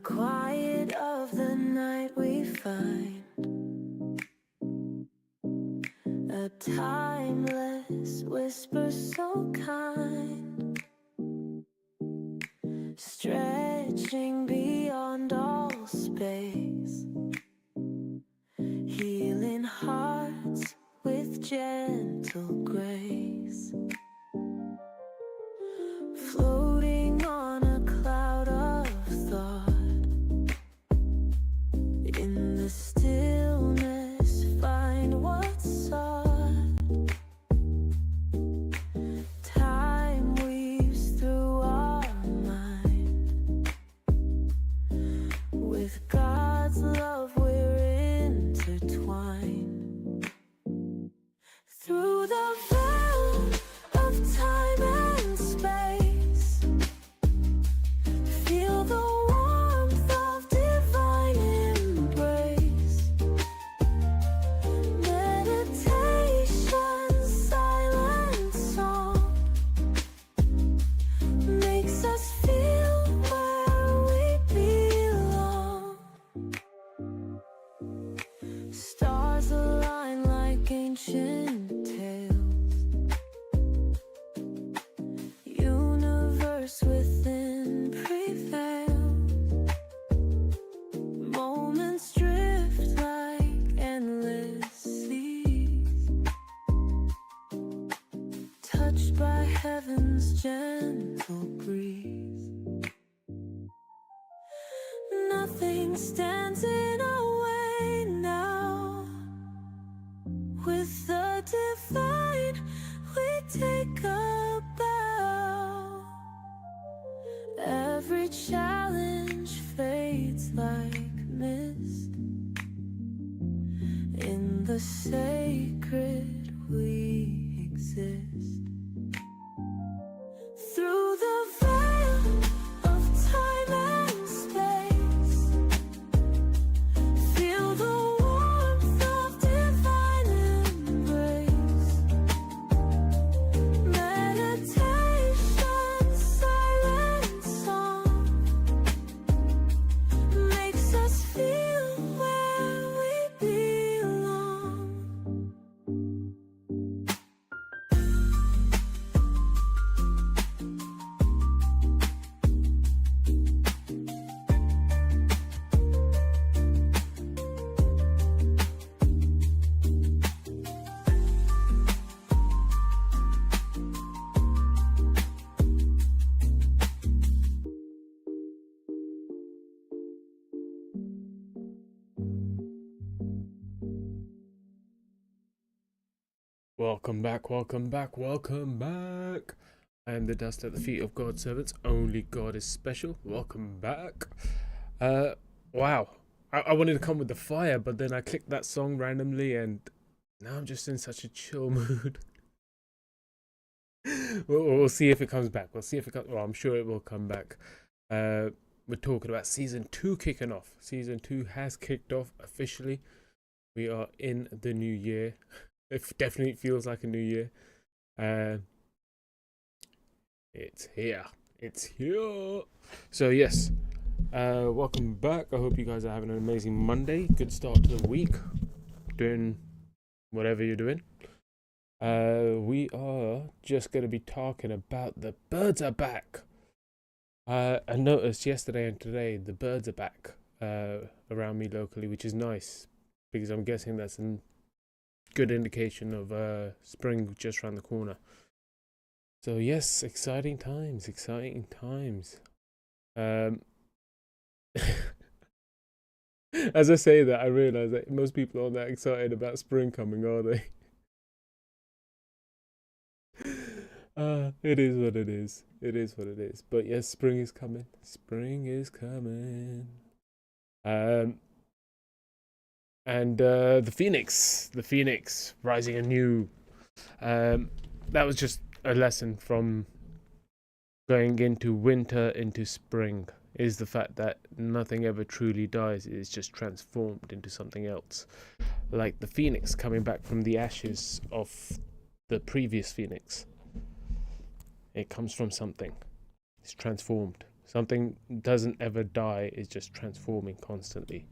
quiet of the night we find a timeless whisper so kind, stretching beyond all space, healing hearts with gentle grace, floating on a cloud of thought. In the stillness, find what's sought. Time weaves through our mind. With God's love, we're intertwined. Through the veil of time and space, feel the warmth of divine embrace. Meditation, silent song, makes us feel where we belong. Stars align like ancient tales, universe within prevails. Moments drift like endless seas, touched by heaven's gentle breeze. Nothing stands in our way now. With the divine, we take a bow. Every challenge fades like mist. In the sacred we exist. Through the veil of time and space, feel the warmth of divine embrace. Meditation, silent song, makes us feel where we belong. Welcome back, welcome back, welcome back. I am the dust at the feet of God's servants. Only God is special. Welcome back. Wow. I wanted to come with the fire, but then I clicked that song randomly and now I'm just in such a chill mood. We'll see if it comes back. We'll see if it comes. Well, I'm sure it will come back. We're talking about season 2 kicking off. Season 2 has kicked off officially. We are in the new year. It definitely feels like a new year. It's here. It's here. So yes, welcome back. I hope you guys are having an amazing Monday. Good start to the week. Doing whatever you're doing. We are just going to be talking about the birds are back. I noticed yesterday and today the birds are back around me locally, which is nice because I'm guessing that's a good indication of spring just around the corner. So yes, exciting times. As I say that, I realize that most people aren't that excited about spring coming, are they? It is what it is. It is what it is. But yes, spring is coming. Spring is coming. And the phoenix rising anew. That was just a lesson from going into winter into spring, is the fact that nothing ever truly dies. It is just transformed into something else, like the phoenix coming back from the ashes of the previous phoenix. It comes from something. It's transformed. Something doesn't ever die, it's just transforming constantly.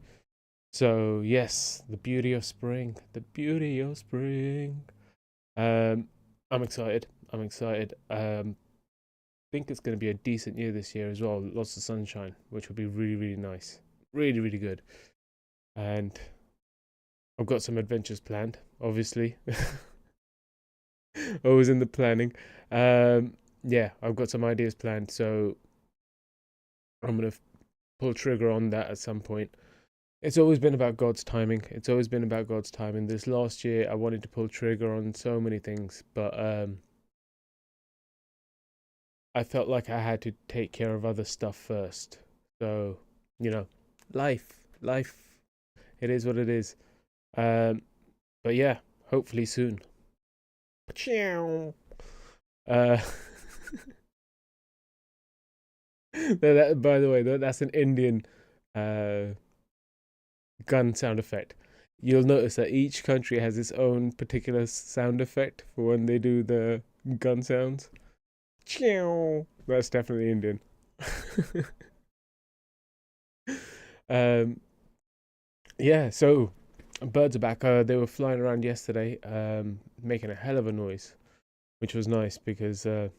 So yes, the beauty of spring, the beauty of spring. um I'm excited. Think it's going to be a decent year this year as well. Lots of sunshine, which will be really, really nice. Really, really good. And I've got some adventures planned, obviously. Always in the planning. Yeah, I've got some ideas planned, so I'm going to pull trigger on that at some point. It's always been about God's timing. It's always been about God's timing. This last year, I wanted to pull trigger on so many things, but I felt like I had to take care of other stuff first. So, you know, life. It is what it is. Um, but yeah, hopefully soon. Ciao. Uh, by the way, that's an Indian uh, gun sound effect. You'll notice that each country has its own particular sound effect for when they do the gun sounds. Ciao. That's definitely Indian. um, yeah, so birds are back. They were flying around yesterday, making a hell of a noise, which was nice because they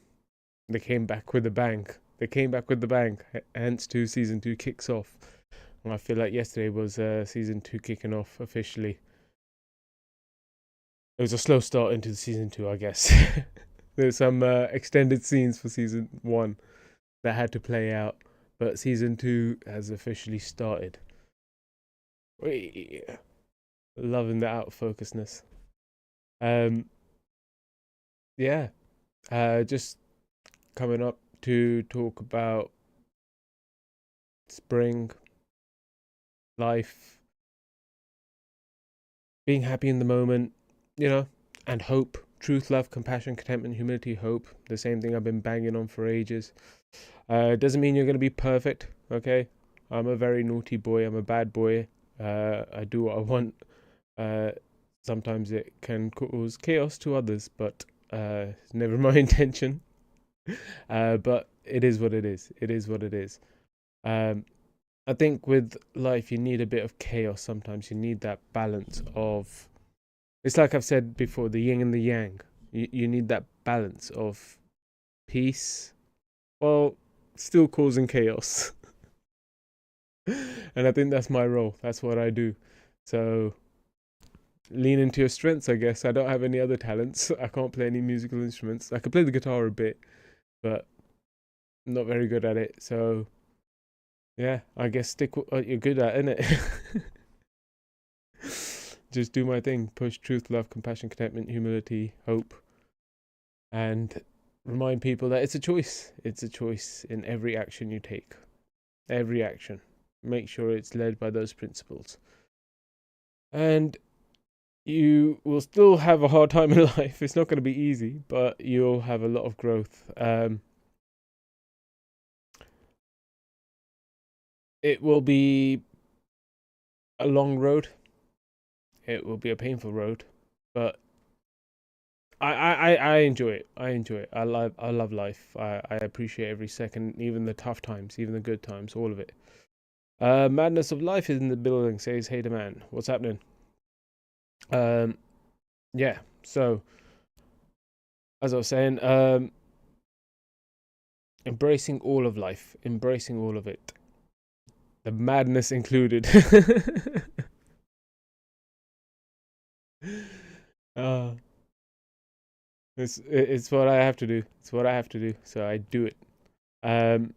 came back with a bang. They came back with the bang. Hence, season two kicks off. And I feel like yesterday was season two kicking off officially. It was a slow start into the season two, I guess. There's some extended scenes for season one that had to play out, but season two has officially started. Whee! Loving the out of focusness. Um, yeah, just coming up to talk about spring, life, being happy in the moment, you know, and hope. Truth, love, compassion, contentment, humility, hope. The same thing I've been banging on for ages. Doesn't mean you're going to be perfect, okay? I'm a very naughty boy. I'm a bad boy. I do what I want. Sometimes it can cause chaos to others, but it's never my intention. But it is what it is. It is what it is. I think with life, you need a bit of chaos sometimes. You need that balance of. It's like I've said before, the yin and the yang. You need that balance of peace while still causing chaos. And I think that's my role. That's what I do. So lean into your strengths, I guess. I don't have any other talents. I can't play any musical instruments. I can play the guitar a bit, but I'm not very good at it. So yeah, I guess stick with what you're good at, innit? Just do my thing. Push truth, love, compassion, contentment, humility, hope, and remind people that it's a choice. It's a choice in every action you take. Every action. Make sure it's led by those principles. And you will still have a hard time in life. It's not going to be easy, but you'll have a lot of growth. It will be a long road. It will be a painful road, but I enjoy it. I enjoy it. I love life. I appreciate every second, even the tough times, even the good times, all of it. Madness of Life is in the building. Says, "Hey, the man, what's happening?" Um, yeah. So, as I was saying, embracing all of life, embracing all of it, the madness included. uh, it's what I have to do. It's what I have to do. So I do it. Um,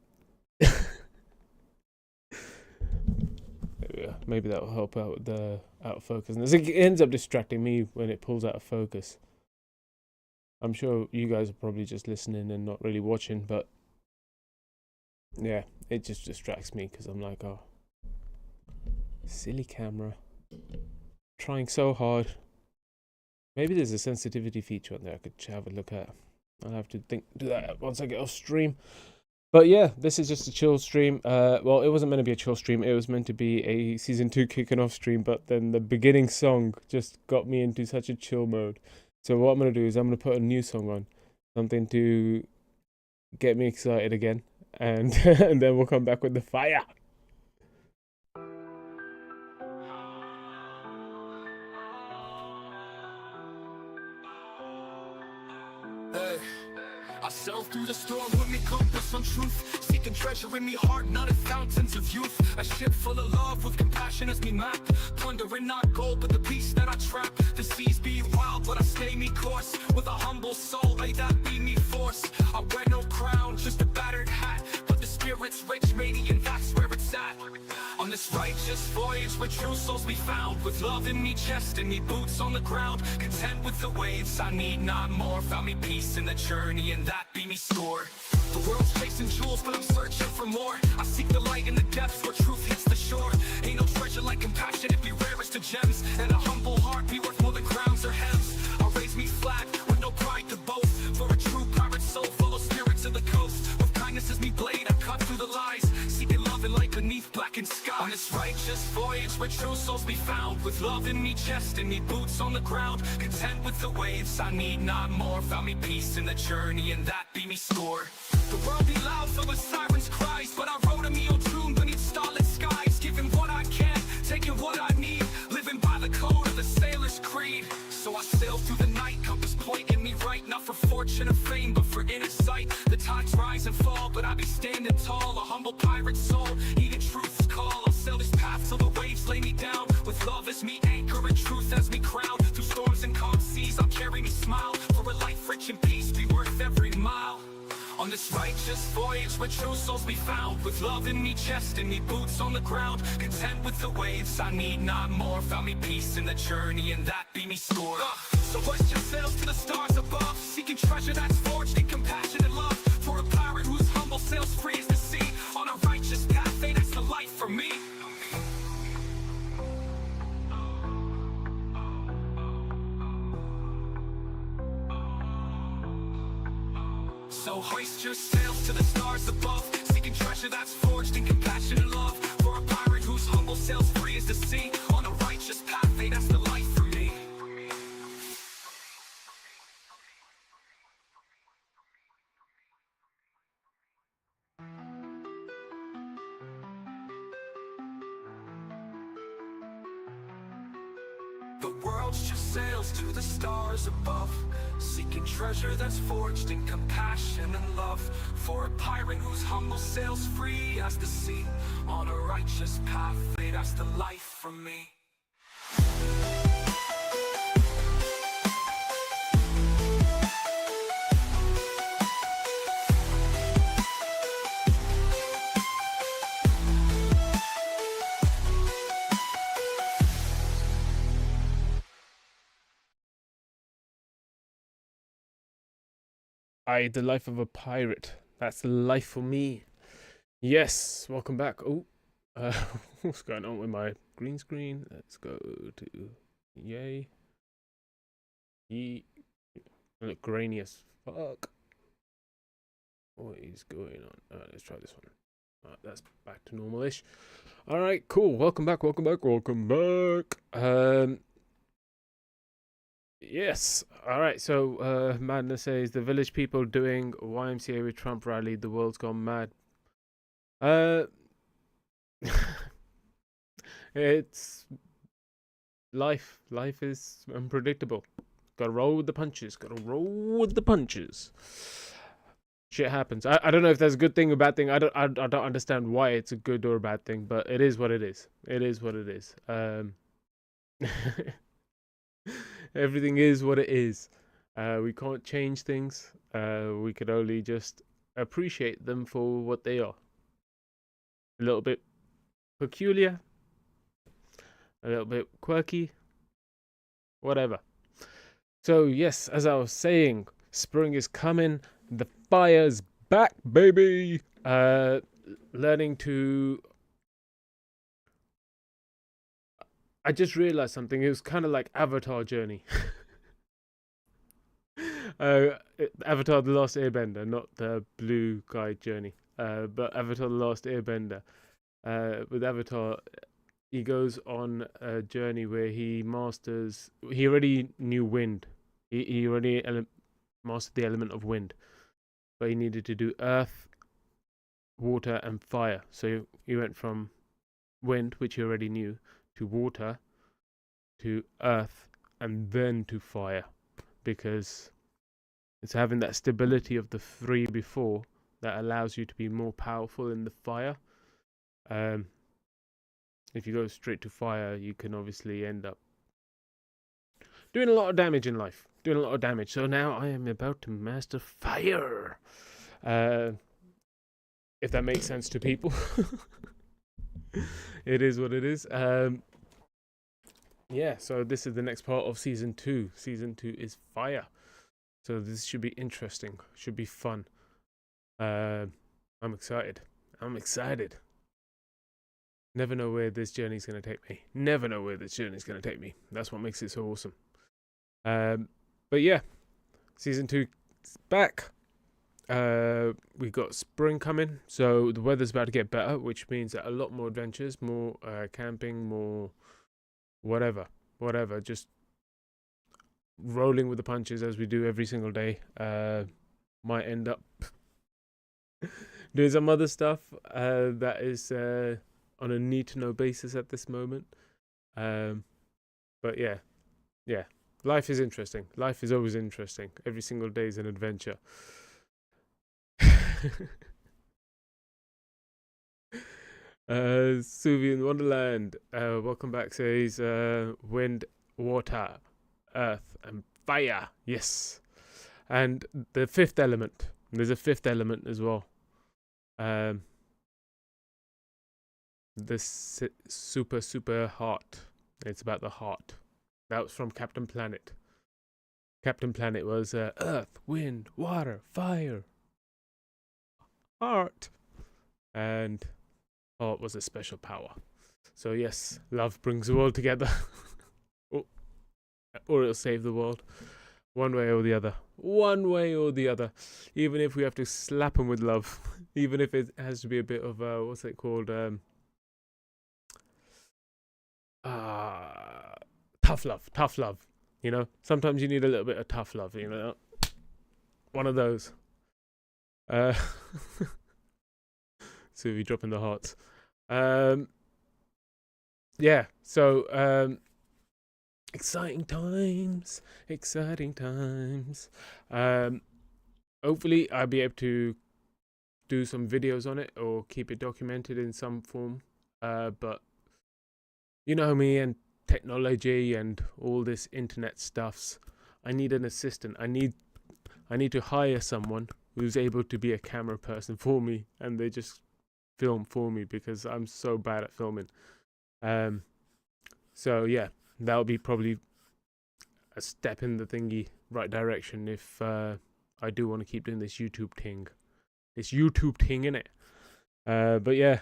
maybe that will help out with the out of focus. It ends up distracting me when it pulls out of focus. I'm sure you guys are probably just listening and not really watching, but yeah, it just distracts me because I'm like, oh, silly camera, trying so hard. Maybe there's a sensitivity feature on there I could have a look at. I'll have to do that once I get off stream. But yeah, this is just a chill stream. Well, it wasn't meant to be a chill stream. It was meant to be a season 2 kicking off stream, but then the beginning song just got me into such a chill mode. So what I'm going to do is I'm going to put a new song on, something to get me excited again. and and then we'll come back with the fire. Hey, I sail through the storm with me compass on truth, seeking treasure in me heart, not in fountains of youth. A ship full of love with compassion as me map, plundering not gold but the beast that I trap. The seas be wild but I stay me course, with a humble soul, may that be me force. I wear no crown, just a battered hat, but the spirit's rich, radiant, that's where it's at. On this righteous voyage where true souls be found, with love in me chest and me boots on the ground, content with the waves, I need not more. Found me peace in the journey and that be me score. The world's chasing jewels but I'm searching for more. I seek the light in the depths where truth hits the shore. Ain't no treasure like compassion, it be rarest of gems, and a humble heart be worth more than crowns or hems. I'll raise me flat with no pride to boast, for a true pirate soul full of spirits of the coast. With kindness as me blade I cut through the lies, seeking love and light beneath blackened sky. On this righteous voyage where true souls be found, with love in me chest and me boots on the ground, content with the waves, I need not more. Found me peace in the journey and that be me score. The world be loud filled with sirens' cries, but I wrote a me old tune beneath starlit skies, giving what I can, taking what I need, living by the code of the sailor's creed. So I sail through the night, compass pointing me right, not for fortune or fame but for inner sight. The tides rise and fall but I be standing tall, a humble pirate soul, heeding truth's call. I'll sail this path till the waves lay me down, with love as me anchor and truth as me crown. Through storms and calm seas I'll carry me smile, for a life rich in peace be worth every mile. On this righteous voyage where true souls be found, with love in me chest and me boots on the ground, content with the waves, I need not more. Found me peace in the journey and that be me score. So hoist your sails to the stars above, seeking treasure that's forged in compassion and love, for a pirate whose humble sails free as the sea, on a righteous path, hey, that's the life for me. So hoist your sails to the stars above, seeking treasure that's forged in compassion and love, for a pirate whose humble sails free as the sea, on a righteous path, hey, that's the life for me. The world's just sails to the stars above, seeking treasure that's forged in compassion and love, for a pirate whose humble sails free as the sea, on a righteous path, hey, that's the life for me. The life of a pirate. That's the life for me. Yes, welcome back. Oh, what's going on with my green screen? Let's go to yay. I look grainy as fuck. What is going on? Let's try this one. That's back to normal-ish. All right, cool. Welcome back. Yes. All right. So, Madness says the village people doing YMCA with Trump rally. The world's gone mad. It's life. Life is unpredictable. Gotta roll with the punches. Shit happens. I don't know if that's a good thing or bad thing. I don't understand why it's a good or a bad thing, but it is what it is. It is what it is. Everything is what it is. We can't change things. We can only just appreciate them for what they are. A little bit peculiar, a little bit quirky, whatever. So yes, as I was saying, spring is coming. The fire's back, baby. Learning to... I just realized something. It was kind of like Avatar journey. Avatar The Last Airbender, not the blue guy journey. But Avatar The Last Airbender. With Avatar, he goes on a journey where he masters... He already knew wind. He already mastered the element of wind. But he needed to do earth, water and fire. So you went from wind, which you already knew, to water, to earth, and then to fire, because it's having that stability of the three before that allows you to be more powerful in the fire. If you go straight to fire, you can obviously end up doing a lot of damage in life. Doing a lot of damage. So now I am about to master fire. If that makes sense to people. It is what it is. Yeah, so this is the next part of season 2. Season 2 is fire. So this should be interesting. Should be fun. I'm excited. I'm excited. Never know where this journey's going to take me. Never know where this journey's going to take me. That's what makes it so awesome. But yeah, season 2 is back. We got spring coming, so the weather's about to get better, which means that a lot more adventures, more camping, more whatever, just rolling with the punches as we do every single day. Might end up doing some other stuff that is on a need to know basis at this moment. But yeah, life is interesting. Life is always interesting. Every single day is an adventure. Suvian Wonderland, welcome back. Says wind, water, earth, and fire. Yes, and the fifth element. There's a fifth element as well. The super heart. It's about the heart. That was from Captain Planet. Captain Planet was earth, wind, water, fire, heart, and heart was a special power. So yes, love brings the world together. Or it'll save the world. One way or the other. One way or the other. Even if we have to slap them with love. Even if it has to be a bit of what's it called? Tough love. You know, sometimes you need a little bit of tough love. You know, one of those. So we dropping the hearts. Yeah. So exciting times. Hopefully I'll be able to do some videos on it or keep it documented in some form. But you know me and technology and all this internet stuffs. I need an assistant. I need to hire someone who's able to be a camera person for me, and they just film for me because I'm so bad at filming. So yeah, that'll be probably a step in the right direction if I do want to keep doing this YouTube thing. This YouTube thing, innit? But yeah,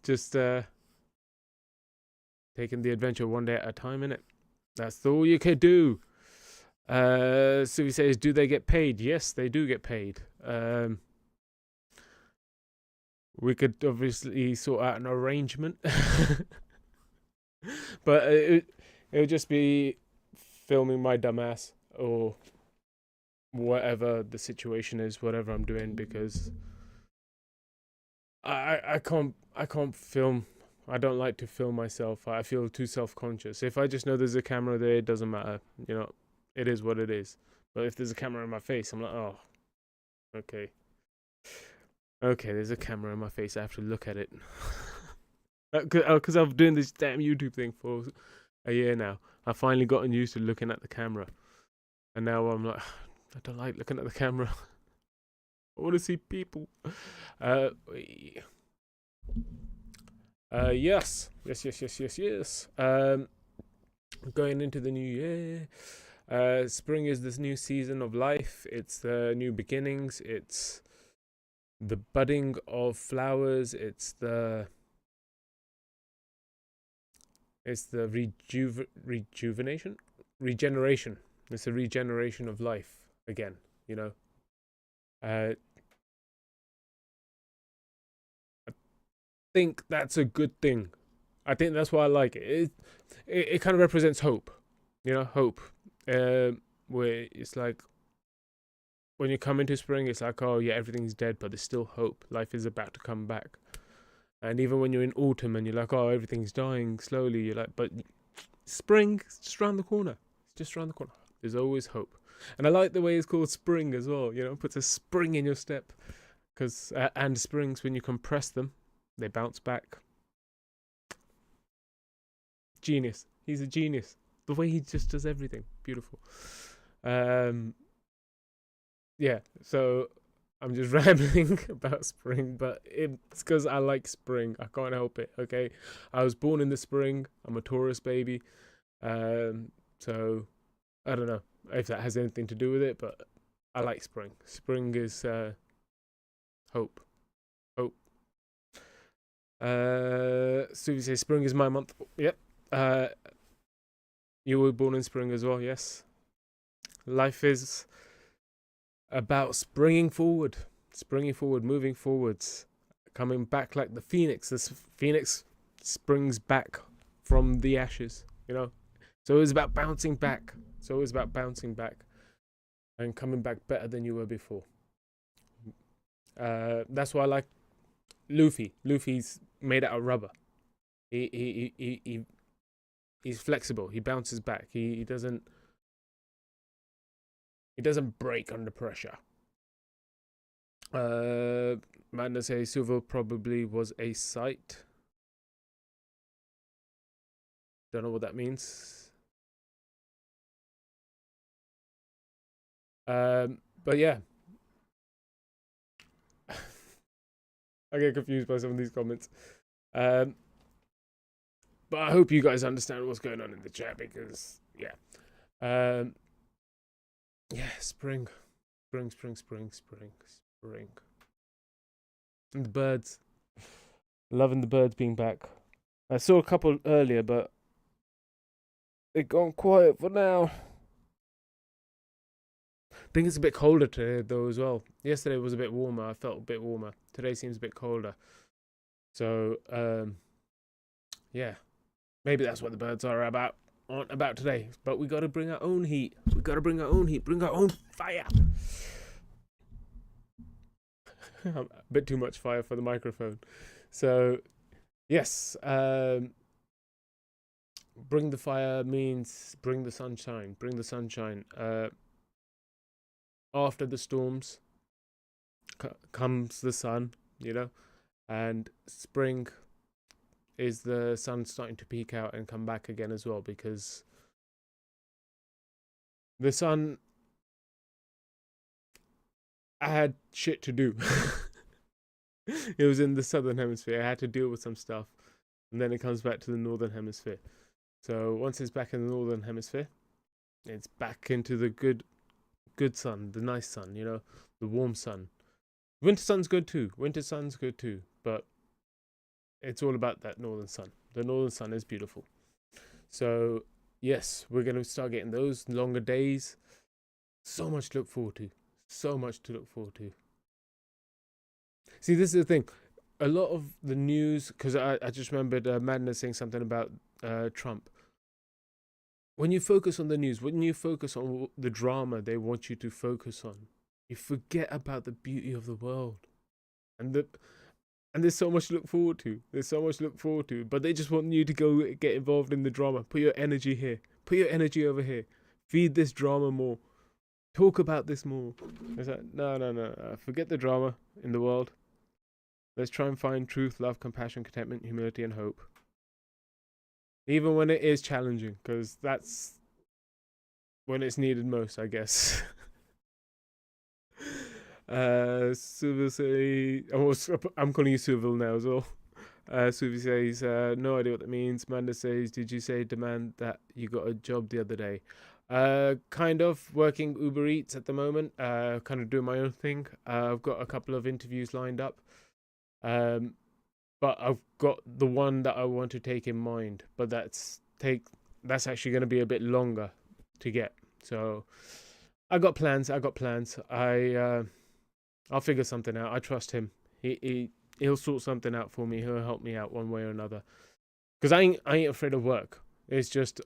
just taking the adventure one day at a time, innit? That's all you can do. So he says, do they get paid? Yes, they do get paid. We could obviously sort out an arrangement. But it would just be filming my dumbass or whatever the situation is, whatever I'm doing, because I can't film. I don't like to film myself. I feel too self-conscious. If I just know there's a camera there, it doesn't matter. You know, it is what it is. But if there's a camera in my face, I'm like, oh, okay. Okay, there's a camera in my face. I have to look at it. Because I've been doing this damn YouTube thing for a year now. I've finally gotten used to looking at the camera. And now I'm like, I don't like looking at the camera. I want to see people. Yes. Going into the new year. Spring is this new season of life. It's the new beginnings. It's the budding of flowers. It's the regeneration. It's the regeneration of life again. You know. I think that's a good thing. I think that's why I like it. It kind of represents hope. You know, hope. Where it's like when you come into spring, it's like, oh yeah, everything's dead, but there's still hope. Life is about to come back. And even when you're in autumn and you're like, oh, everything's dying slowly, you're like, but spring is just around the corner. It's just around the corner. There's always hope. And I like the way it's called spring as well. You know, puts a spring in your step. Because and springs, when you compress them, they bounce back. Genius. He's a genius. The way he just does everything. Beautiful. Yeah, so I'm just rambling about spring, but it's because I like spring. I can't help it, okay? I was born in the spring. I'm a Taurus baby. So I don't know if that has anything to do with it, but I like spring. Spring is hope. Hope. So you say spring is my month. Yep. You were born in spring as well, yes. Life is about springing forward, moving forwards, coming back like the phoenix. This phoenix springs back from the ashes, you know. So it's about bouncing back. And coming back better than you were before. That's why I like Luffy. Luffy's made out of rubber. He's flexible. He bounces back. He doesn't break under pressure. Amanda says Silver probably was a site. Don't know what that means. But yeah. I get confused by some of these comments. But I hope you guys understand what's going on in the chat because, yeah. Yeah, spring. And the birds. Loving the birds being back. I saw a couple earlier, but they've gone quiet for now. I think it's a bit colder today, though, as well. Yesterday was a bit warmer. I felt a bit warmer. Today seems a bit colder. So, yeah. Maybe that's what the birds aren't about today. But we got to bring our own heat. Bring our own fire. A bit too much fire for the microphone. So, yes. Bring the fire means bring the sunshine. After the storms comes the sun, you know, and spring is the sun starting to peek out and come back again as well, because the sun had shit to do. It was in the southern hemisphere. I had to deal with some stuff, and then it comes back to the northern hemisphere. So once it's back in the northern hemisphere, it's back into the good sun, the nice sun, you know, the warm sun. Winter sun's good too, but it's all about that northern sun. The northern sun is beautiful. So yes, we're going to start getting those longer days. So much to look forward to. See, this is the thing. A lot of the news, because I just remembered Madness saying something about Trump. When you focus on the news, when you focus on the drama they want you to focus on, you forget about the beauty of the world. And there's so much to look forward to. But they just want you to go get involved in the drama. Put your energy here. Put your energy over here. Feed this drama more. Talk about this more. It's like, no. Forget the drama in the world. Let's try and find truth, love, compassion, contentment, humility, and hope. Even when it is challenging, because that's when it's needed most, I guess. Silver say, I'm calling you Silver now as well. Silver says, no idea what that means. Amanda says, did you say demand that you got a job the other day? Kind of working Uber Eats at the moment. Kind of doing my own thing. I've got a couple of interviews lined up. But I've got the one that I want to take in mind, but that's actually going to be a bit longer to get. So I got plans. I'll figure something out. I trust him. He'll sort something out for me. He'll help me out one way or another. Because I ain't afraid of work. It's just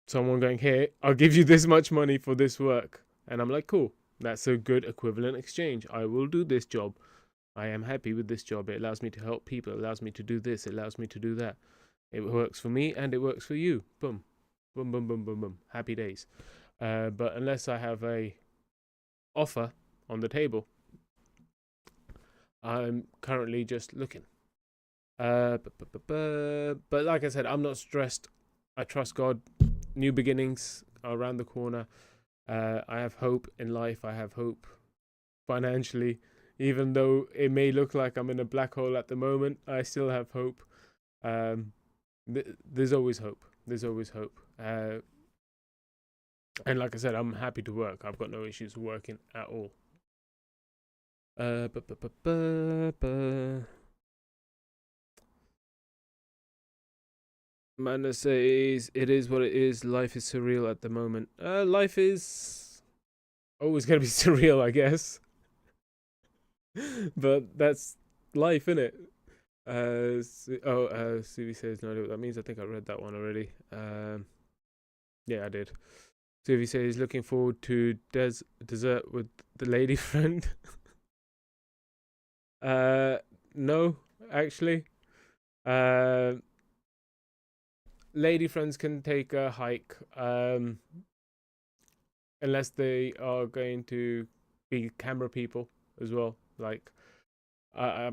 someone going, here, I'll give you this much money for this work. And I'm like, cool, that's a good equivalent exchange. I will do this job. I am happy with this job. It allows me to help people. It allows me to do this. It allows me to do that. It works for me and it works for you. Boom. Boom, boom, boom, boom, boom. Happy days. But unless I have a offer on the table, I'm currently just looking. But like I said, I'm not stressed. I trust God. New beginnings are around the corner. I have hope in life. I have hope financially. Even though it may look like I'm in a black hole at the moment, I still have hope. There's always hope. There's always hope. And like I said, I'm happy to work. I've got no issues working at all. Amanda says, it is what it is. Life is surreal at the moment. Life is always going to be surreal, I guess. But that's life, innit? Suvi says, no idea what that means. I think I read that one already. Yeah, I did. Suvi says, looking forward to dessert with the lady friend. No, actually. Lady friends can take a hike, unless they are going to be camera people as well. Like, I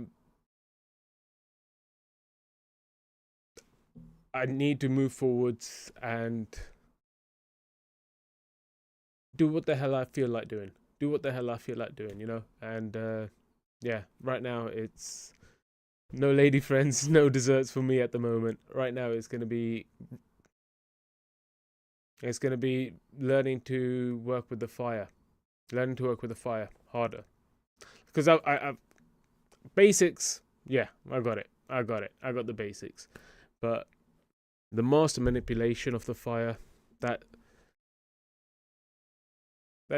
need to move forwards and do what the hell I feel like doing. Do what the hell I feel like doing, you know? And yeah, right now it's no lady friends, no desserts for me at the moment. Right now it's gonna be learning to work with the fire. Learning to work with the fire harder. Because I basics, yeah, I got it. I got the basics. But the master manipulation of the fire, that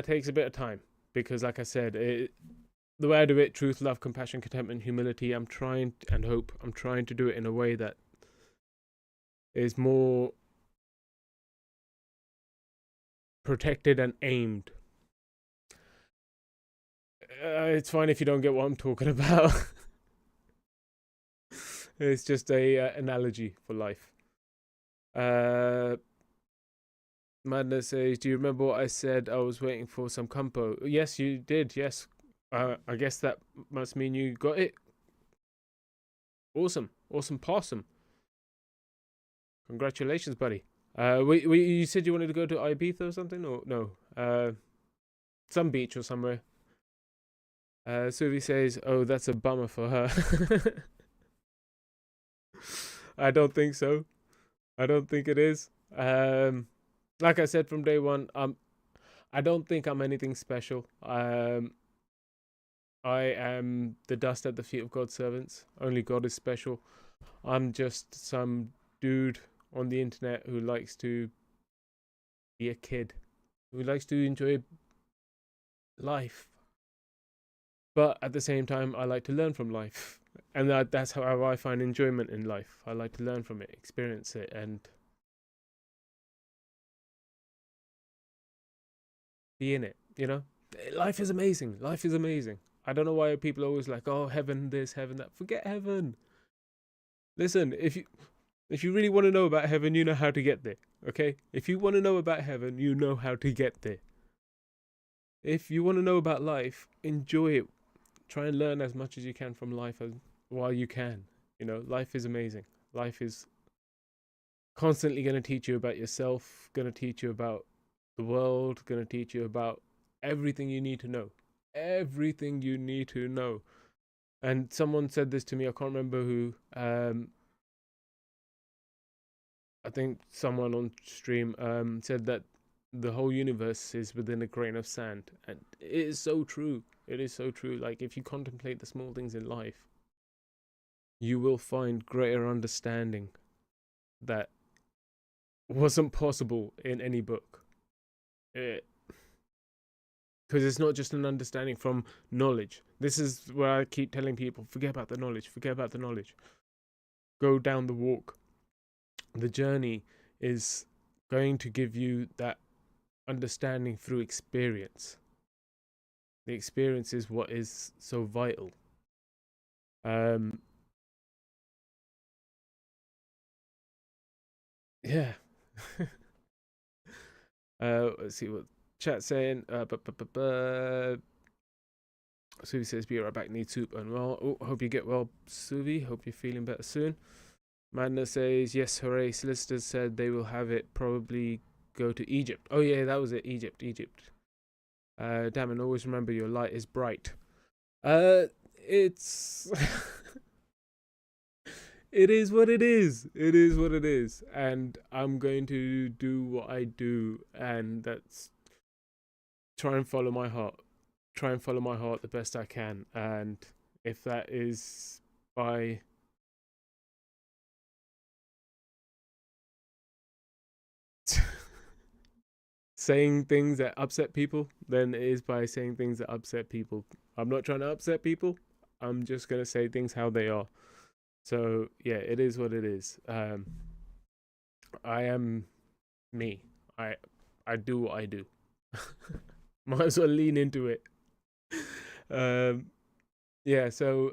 takes a bit of time. Because like I said, the way I do it, truth, love, compassion, contentment, humility, I'm trying to do it in a way that is more protected and aimed. It's fine if you don't get what I'm talking about. It's just a analogy for life. Madness says, do you remember what I said? I was waiting for some compo. Yes, you did. Yes. I guess that must mean you got it. Awesome possum. Congratulations, buddy. You said you wanted to go to Ibiza or something, or no? Some beach or somewhere. Suvi says, oh, that's a bummer for her. I don't think so. I don't think it is. Like I said from day one, I don't think I'm anything special. I am the dust at the feet of God's servants. Only God is special. I'm just some dude on the internet who likes to be a kid, who likes to enjoy life. But at the same time, I like to learn from life. And that's how I find enjoyment in life. I like to learn from it, experience it, and be in it, you know? Life is amazing. Life is amazing. I don't know why people are always like, oh, heaven this, heaven that. Forget heaven. Listen, if you really want to know about heaven, you know how to get there, okay? If you want to know about heaven, you know how to get there. If you want to know about life, enjoy it. Try and learn as much as you can from life while you can. You know, life is amazing. Life is constantly going to teach you about yourself, going to teach you about the world, going to teach you about everything you need to know. Everything you need to know. And someone said this to me, I can't remember who. I think someone on stream said that the whole universe is within a grain of sand. And it is so true. It is so true. Like, if you contemplate the small things in life, you will find greater understanding that wasn't possible in any book. Because it's not just an understanding from knowledge. This is where I keep telling people, forget about the knowledge. Forget about the knowledge. Go down the walk. The journey is going to give you that understanding through experience. The experience is what is so vital. Yeah. Let's see what chat's saying. Suvi says, "Be right back. Need soup and well. Oh, hope you get well, Suvi. Hope you're feeling better soon." Madness says, "Yes, hooray! Solicitors said they will have it. Probably go to Egypt." Oh yeah, that was it. Egypt. Damn, and always remember your light is bright. It's it is what it is. It is what it is, and I'm going to do what I do, and that's try and follow my heart. Try and follow my heart the best I can, and if that is by saying things that upset people, then it is by saying things that upset people. I'm not trying to upset people. I'm just gonna say things how they are. So yeah, it is what it is. I am me. I do what I do. Might as well lean into it. Yeah. So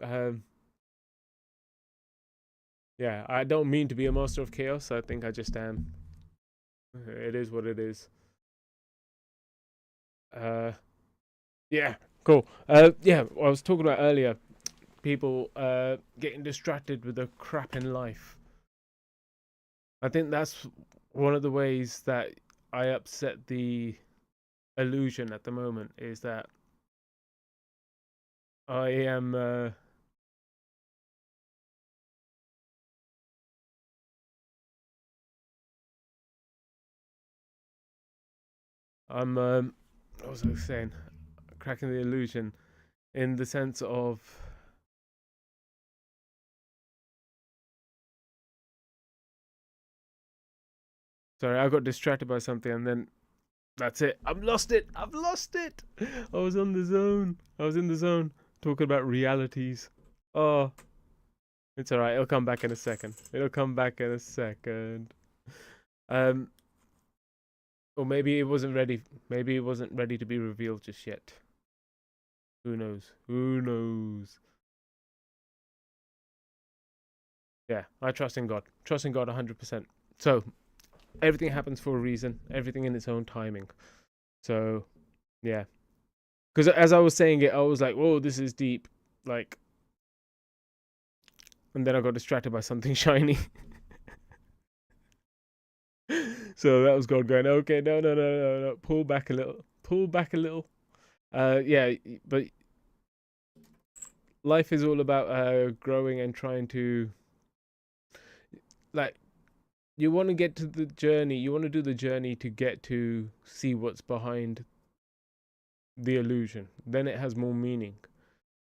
yeah, I don't mean to be a master of chaos. I think I just am. It is what it is. Yeah, cool. Yeah, I was talking about earlier, people getting distracted with the crap in life. I think that's one of the ways that I upset the illusion at the moment, is that I am I'm what was I saying? Cracking the illusion in the sense of sorry, I got distracted by something and then that's it. I've lost it. I was on the zone. I was in the zone talking about realities. Oh, it's alright. It'll come back in a second. Or maybe it wasn't ready. Maybe it wasn't ready to be revealed just yet. Who knows? Yeah, I trust in God. Trust in God 100%. So, everything happens for a reason. Everything in its own timing. So, yeah. Because as I was saying it, I was like, whoa, this is deep. Like, and then I got distracted by something shiny. So that was God going, okay, no. Pull back a little. Yeah, but life is all about growing and trying to, like, you want to get to the journey. You want to do the journey to get to see what's behind the illusion. Then it has more meaning.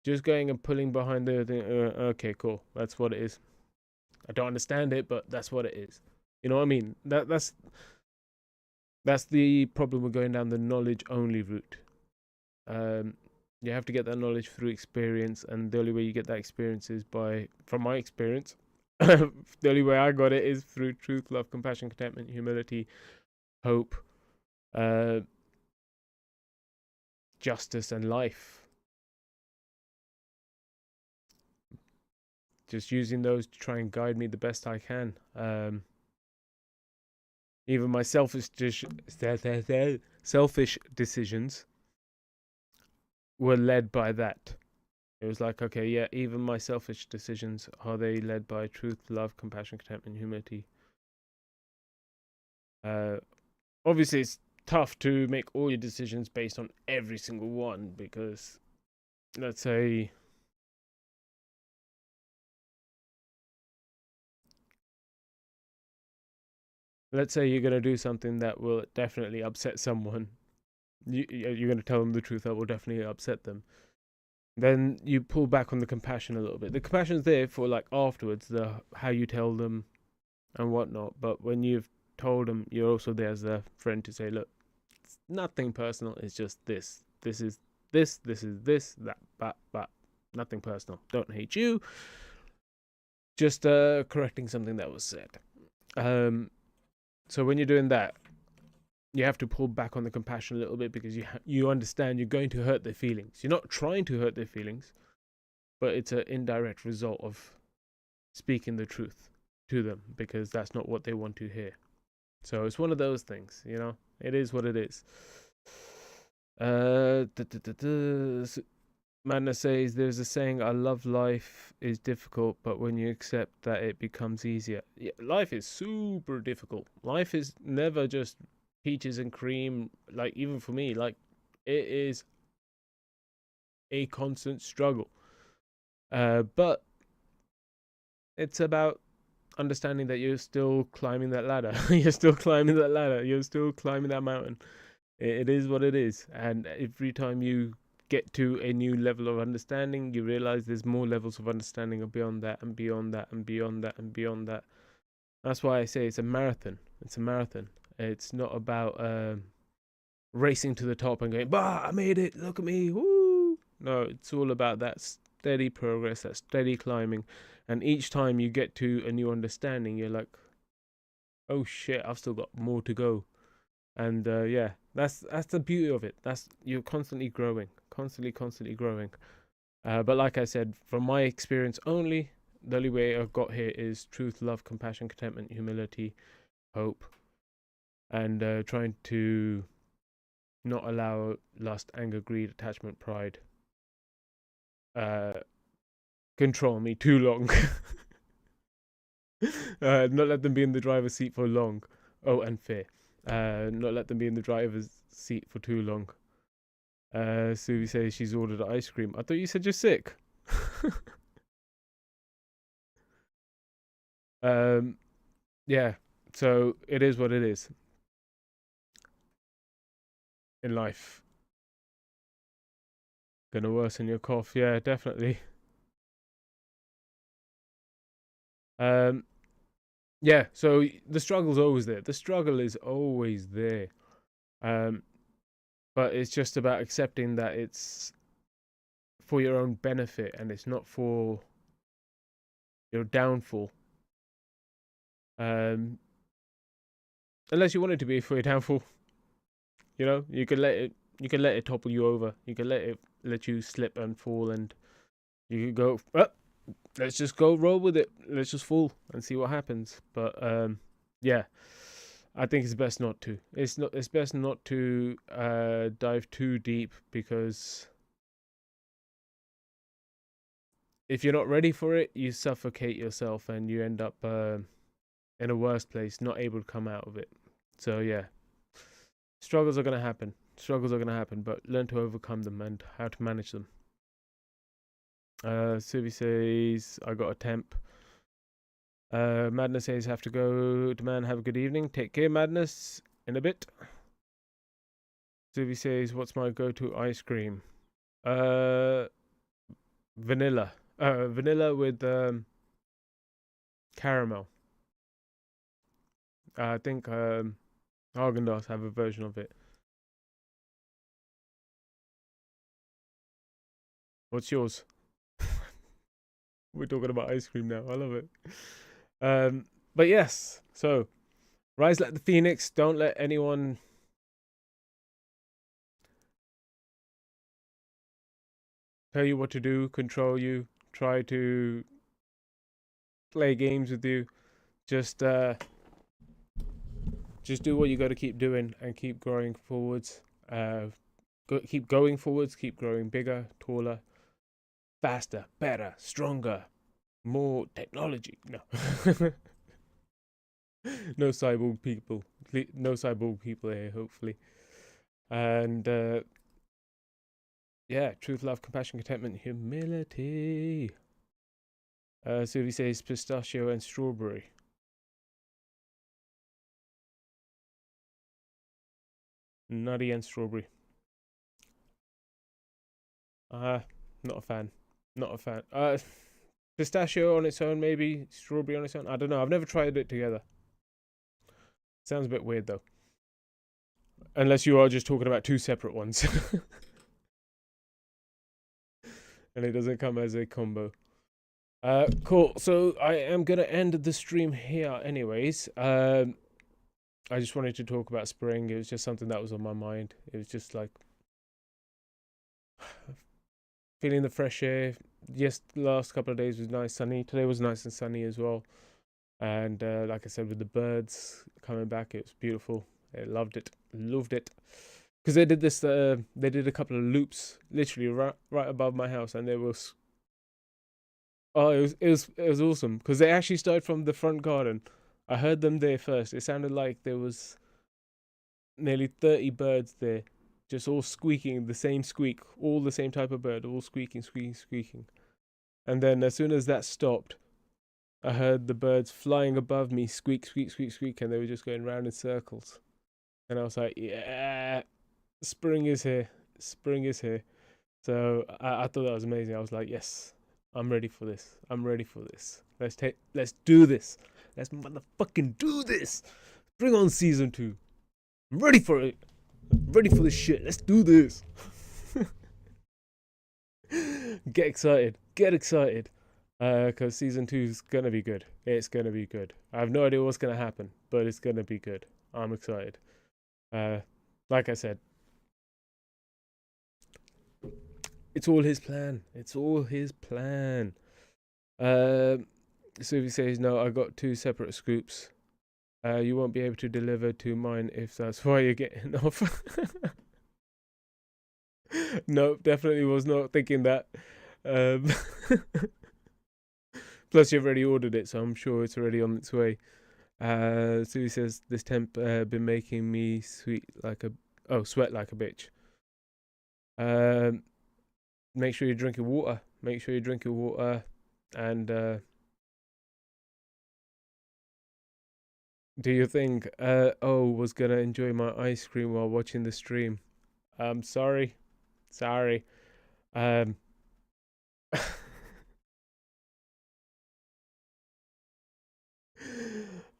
Just going and pulling behind the thing, okay, cool. That's what it is. I don't understand it, but that's what it is. You know what I mean? That's the problem with going down the knowledge only route. You have to get that knowledge through experience, and the only way you get that experience is by, from my experience, the only way I got it is through truth, love, compassion, contentment, humility, hope, justice, and life. Just using those to try and guide me the best I can. Even my selfish decisions were led by that. It was like, okay, yeah, even my selfish decisions, are they led by truth, love, compassion, contentment, humility? Obviously, it's tough to make all your decisions based on every single one, because let's say you're going to do something that will definitely upset someone. You're going to tell them the truth that will definitely upset them. Then you pull back on the compassion a little bit. The compassion's there for like afterwards, the how you tell them and whatnot. But when you've told them, you're also there as a friend to say, look, it's nothing personal. It's just this. This is this. This is this. That. But nothing personal. Don't hate you. Just correcting something that was said. So when you're doing that, you have to pull back on the compassion a little bit, because you understand you're going to hurt their feelings. You're not trying to hurt their feelings, but it's an indirect result of speaking the truth to them, because that's not what they want to hear. So it's one of those things, you know. It is what it is. Madness says, there's a saying, I love life is difficult, but when you accept that, it becomes easier. Yeah, life is super difficult. Life is never just peaches and cream. Like, even for me, like, it is a constant struggle. But it's about understanding that you're still climbing that ladder. You're still climbing that ladder. You're still climbing that mountain. It is what it is. And every time you get to a new level of understanding, you realize there's more levels of understanding beyond that, and beyond that, and beyond that, and beyond that. That's why I say it's a marathon. It's a marathon. It's not about racing to the top and going, bah, I made it, look at me, woo. No, it's all about that steady progress, that steady climbing. And each time you get to a new understanding, you're like, oh shit, I've still got more to go. And yeah, that's the beauty of it. You're constantly growing, constantly growing. But like I said, from my experience only, the only way I've got here is truth, love, compassion, contentment, humility, hope, and trying to not allow lust, anger, greed, attachment, pride control me too long. Not let them be in the driver's seat for long. Oh, and fear. Not let them be in the driver's seat for too long. Suvi says she's ordered ice cream. I thought you said you're sick. Yeah, so it is what it is in life. Gonna worsen your cough, yeah, definitely. Yeah, so the struggle's always there. The struggle is always there. But it's just about accepting that it's for your own benefit, and it's not for your downfall. Unless you want it to be for your downfall. You know, you can let it topple you over. You can let you slip and fall, and you could go, oh, let's just go roll with it. Let's just fall and see what happens. But yeah, I think it's best not to. It's best not to dive too deep, because if you're not ready for it, you suffocate yourself and you end up in a worse place, not able to come out of it. So yeah, struggles are going to happen. But learn to overcome them and how to manage them. Suvi says, I got a temp. Madness says, have to go to man, have a good evening. Take care, Madness, in a bit. Suvi says, what's my go-to ice cream? Vanilla. Vanilla with caramel. I think Haagen-Dazs have a version of it. What's yours? We're talking about ice cream now. I love it. But yes, so rise like the phoenix. Don't let anyone tell you what to do, control you, try to play games with you. Just do what you got to keep doing and keep growing forwards. Keep going forwards. Keep growing bigger, taller, faster, better, stronger, more technology. No. No cyborg people. No cyborg people here, hopefully. And yeah, truth, love, compassion, contentment, humility. Suvi says pistachio and strawberry. Nutty and strawberry. Not a fan. Not a fan. Pistachio on its own, maybe. Strawberry on its own. I don't know. I've never tried it together. Sounds a bit weird, though. Unless you are just talking about two separate ones. And it doesn't come as a combo. Cool. So I am going to end the stream here anyways. I just wanted to talk about spring. It was just something that was on my mind. It was just like feeling the fresh air. Yes, the last couple of days was nice, sunny. Today was nice and sunny as well. And like I said, with the birds coming back, it was beautiful. I loved it. Because they did this, they did a couple of loops, literally right above my house, and there was, oh, it was awesome. Because they actually started from the front garden. I heard them there first. It sounded like there was nearly 30 birds there, just all squeaking the same squeak, all the same type of bird, all squeaking, squeaking, squeaking. And then as soon as that stopped, I heard the birds flying above me squeak, squeak, squeak, squeak, and they were just going round in circles. And I was like, yeah, spring is here. Spring is here. So I thought that was amazing. I was like, yes, I'm ready for this. I'm ready for this. Let's do this. Let's motherfucking do this. Bring on season 2. I'm ready for it. I'm ready for this shit. Let's do this. Get excited. Get excited. Because season 2 is gonna be good. It's gonna be good. I have no idea what's gonna happen, but it's gonna be good. I'm excited. Like I said, it's all his plan. It's all his plan. Suvi says, no, I got 2 separate scoops. You won't be able to deliver to mine if that's why you're getting off. No, definitely was not thinking that. Plus, you've already ordered it, so I'm sure it's already on its way. Suvi says, this temp been making me sweat like a bitch. Make sure you're drinking water. Make sure you're drinking water, and do your thing. Was gonna enjoy my ice cream while watching the stream. Sorry.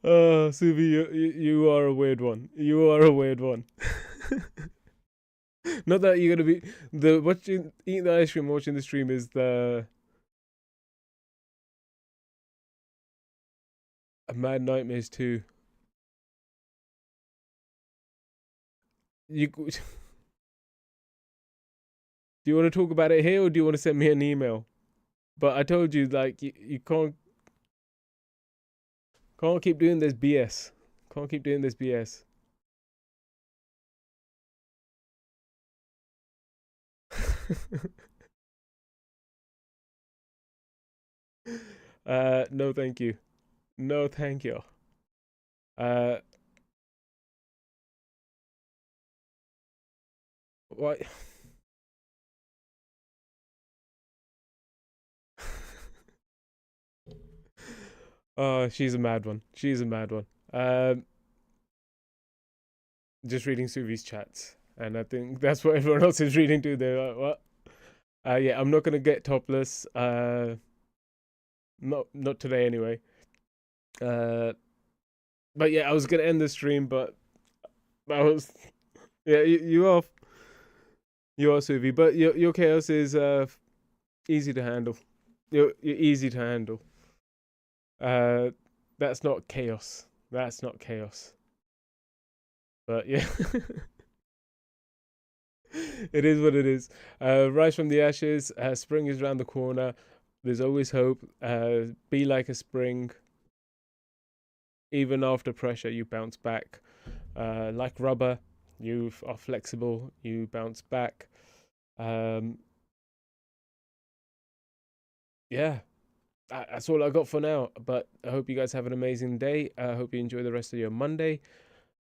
Oh, Suvi, you are a weird one. You are a weird one. Not that you're gonna be eating the ice cream, watching the stream is the Mad Nightmares 2. Do you want to talk about it here, or do you want to send me an email? But I told you, like, you can't keep doing this BS. Can't keep doing this BS. No, thank you. No, thank you. What? Oh, she's a mad one. She's a mad one. Just reading Suvi's chats, and I think that's what everyone else is reading too. They're like, what? Yeah, I'm not gonna get topless. Not today anyway. But yeah, I was gonna end the stream, but I was. Yeah, you are Suvi, but your chaos is easy to handle. You're easy to handle. That's not chaos. That's not chaos. But yeah, it is what it is. Rise from the ashes. Spring is around the corner. There's always hope. Be like a spring. Even after pressure, you bounce back. Like rubber, you are flexible. You bounce back. Yeah, that's all I got for now. But I hope you guys have an amazing day. I hope you enjoy the rest of your Monday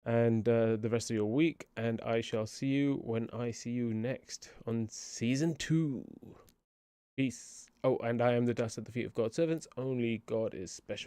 and the rest of your week. And I shall see you when I see you next on season 2. Peace. Oh, and I am the dust at the feet of God's servants. Only God is special.